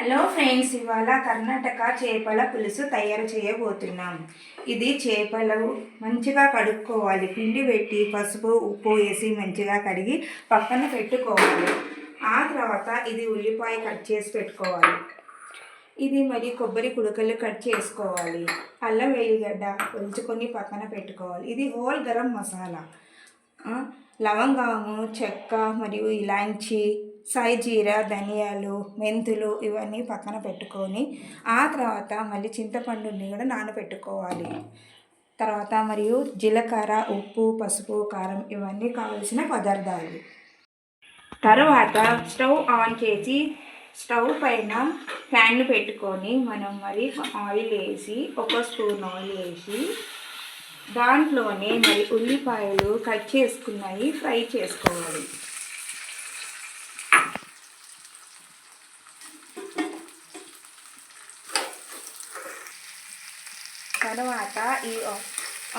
Hello friends, ఇవాళ కర్ణాటక చేపల పులుసు తయారు చేయబోతున్నాం. ఇది చేపలు మంచిగా కడుక్కోవాలి. పిండి పెట్టి పసుపు ఉప్పు వేసి మంచిగా కడిగి పక్కన పెట్టుకోవాలి. ఆ తర్వాత ఇది ఉల్లిపాయ కట్ చేసి పెట్టుకోవాలి. ఇది మరి కొబ్బరి కుడకలు కట్ చేసుకోవాలి. అల్లం వెల్లిగడ్డ ఒలుచుకొని పక్కన పెట్టుకోవాలి. ఇది హోల్ గరం మసాలా, లవంగాము, చెక్క మరియు ఇలాంచి, సాయిజీరా, ధనియాలు, మెంతులు ఇవన్నీ పక్కన పెట్టుకొని ఆ తర్వాత మళ్ళీ చింతపండుని కూడా నానబెట్టుకోవాలి. తర్వాత మరియు జీలకర్ర, ఉప్పు, పసుపు, కారం ఇవన్నీ కావలసిన పదార్థాలు. తర్వాత స్టవ్ ఆన్ చేసి స్టవ్ పైన ప్యాన్ పెట్టుకొని మనం మరి ఆయిల్ వేసి 1 స్పూన్ ఆయిల్ వేసి దాంట్లోనే మరి ఉల్లిపాయలు కట్ చేసుకున్నవి ఫ్రై చేసుకోవాలి. తర్వాత ఈ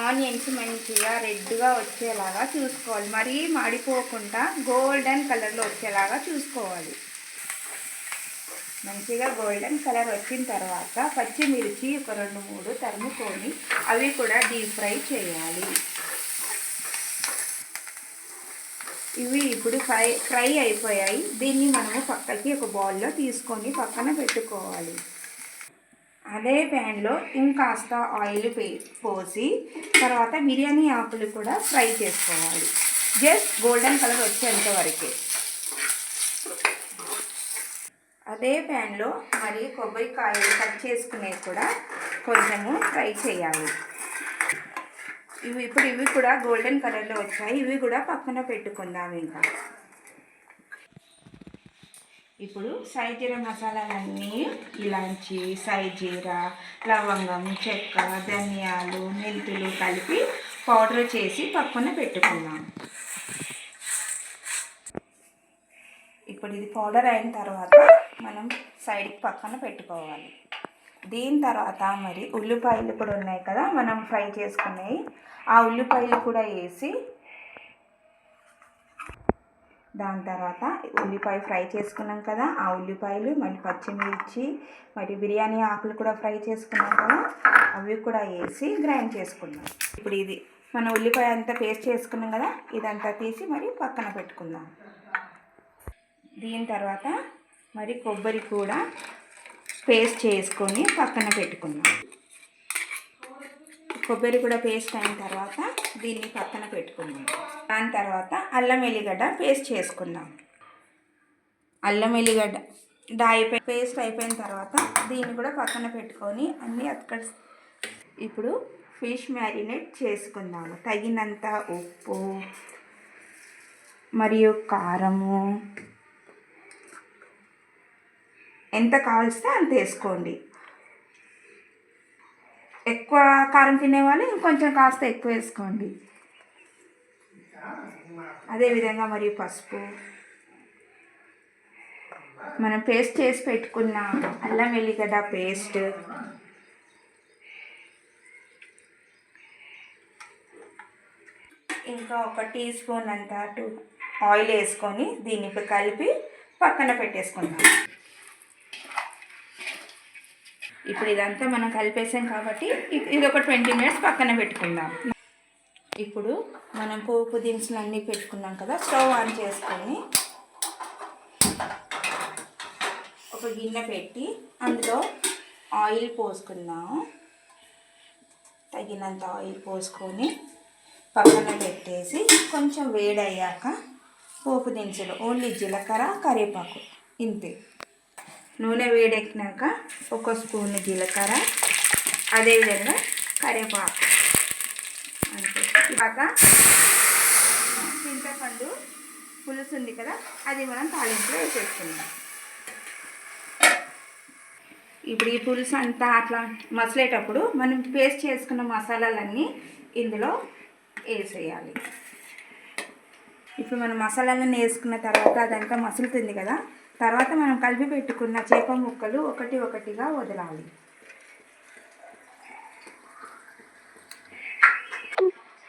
ఆనియన్స్ మంచిగా రెడ్గా వచ్చేలాగా చూసుకోవాలి. మరీ మాడిపోకుండా గోల్డెన్ కలర్లో వచ్చేలాగా చూసుకోవాలి. మంచిగా గోల్డెన్ కలర్ వచ్చిన తర్వాత పచ్చిమిర్చి ఒక 2-3 తరుముకొని అవి కూడా డీప్ ఫ్రై చేయాలి. ఇవి ఇప్పుడు ఫ్రై అయిపోయాయి. దీన్ని మనము పక్కకి ఒక బౌల్లో తీసుకొని పక్కన పెట్టుకోవాలి. అదే ప్యాన్లో ఇంకాస్త ఆయిల్ పోసి తర్వాత బిర్యానీ ఆకులు కూడా ఫ్రై చేసుకోవాలి. జస్ట్ గోల్డెన్ కలర్ వచ్చేంత వరకే. అదే ప్యాన్లో మరి కొబ్బరికాయలు కట్ చేసుకునేవి కూడా కొంచెము ఫ్రై చేయాలి. ఇవి కూడా గోల్డెన్ కలర్లో వచ్చాయి. ఇవి కూడా పక్కన పెట్టుకుందాం. ఇంకా ఇప్పుడు సాయిజీరా మసాలాలన్నీ ఇలాంచి, సాయిజీరా, లవంగం, చెక్క, ధనియాలు, మెంతులు కలిపి పౌడర్ చేసి పక్కన పెట్టుకుందాం. ఇప్పుడు ఇది పౌడర్ అయిన తర్వాత మనం సైడ్కి పక్కన పెట్టుకోవాలి. దీని తర్వాత మరి ఉల్లిపాయలు కూడా ఉన్నాయి కదా మనం ఫ్రై చేసుకునేవి, ఆ ఉల్లిపాయలు కూడా వేసి దాని తర్వాత ఉల్లిపాయ ఫ్రై చేసుకున్నాం కదా, ఆ ఉల్లిపాయలు మళ్ళీ పచ్చిమిర్చి మరి బిర్యానీ ఆకులు కూడా ఫ్రై చేసుకున్నాం కదా, అవి కూడా వేసి గ్రైండ్ చేసుకున్నాం. ఇప్పుడు ఇది మనం ఉల్లిపాయ అంతా పేస్ట్ చేసుకున్నాం కదా, ఇదంతా తీసి మరి పక్కన పెట్టుకుందాం. దీని తర్వాత మరి కొబ్బరి కూడా పేస్ట్ చేసుకొని పక్కన పెట్టుకుందాం. కొబ్బరి కూడా పేస్ట్ అయిన తర్వాత దీన్ని పక్కన పెట్టుకుందాం. దాని తర్వాత అల్లం వెల్లిగడ్డ పేస్ట్ చేసుకుందాం. అల్లం వెల్లిగడ్డ పేస్ట్ అయిపోయిన తర్వాత దీన్ని కూడా పక్కన పెట్టుకొని అన్నీ ఇప్పుడు ఫిష్ మ్యారినేట్ చేసుకుందాము. తగినంత ఉప్పు మరియు కారము ఎంత కావలిస్తే అంత వేసుకోండి. ఎక్కువ కారం తినేవాళ్ళు ఇంకొంచెం కాస్త ఎక్కువ వేసుకోండి. అదేవిధంగా మరియు పసుపు, మనం పేస్ట్ చేసి పెట్టుకున్న అల్లం వెల్లిగడ్డ పేస్ట్, ఇంకా 1 టీ స్పూన్ అంత ఆయిల్ వేసుకొని దీన్ని కలిపి పక్కన పెట్టేసుకుందాం. ఇప్పుడు ఇదంతా మనం కలిపేసాం కాబట్టి ఇది ఒక 20 మినిట్స్ పక్కన పెట్టుకుందాం. ఇప్పుడు మనం పోపు దినుసులు అన్నీ పెట్టుకున్నాం కదా, స్టవ్ ఆన్ చేసుకొని ఒక గిన్నె పెట్టి అందులో ఆయిల్ పోసుకుందాము. తగినంత ఆయిల్ పోసుకొని పక్కన పెట్టేసి కొంచెం వేడయ్యాక పోపు దినుసులు ఓన్లీ జీలకర్ర, కరివేపాకు ఇంతే. నూనె వేడెక్కినాక 1 స్పూన్ జీలకర్ర, అదేవిధంగా కరివేపాకు అంతే. ఇలాగ చింతపండు పులుసు ఉంది కదా, అది మనం తాలింపులో వేసేసుకుందాం. ఇప్పుడు ఈ పులుసు అంతా అట్లా మసలేటప్పుడు మనం పేస్ట్ చేసుకున్న మసాలాలన్నీ ఇందులో వేసేయాలి. ఇప్పుడు మనం మసాలాలన్నీ వేసుకున్న తర్వాత అదంతా మసులుతుంది కదా, తర్వాత మనం కలిపి పెట్టుకున్న చేప ముక్కలు ఒకటిగా వదలాలి.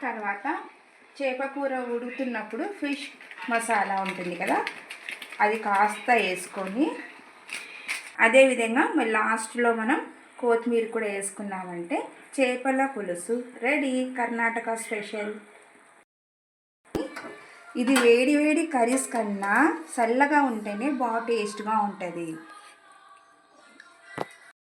తర్వాత చేప కూర ఉడుకుతున్నప్పుడు ఫిష్ మసాలా ఉంటుంది కదా, అది కాస్త వేసుకొని అదేవిధంగా మరి లాస్ట్లో మనం కొత్తిమీర కూడా వేసుకున్నామంటే చేపల పులుసు రెడీ, కర్ణాటక స్పెషల్. ఇది వేడి వేడి కర్రీస్ కన్నా చల్లగా ఉంటేనే బాగా టేస్ట్గా ఉంటుంది.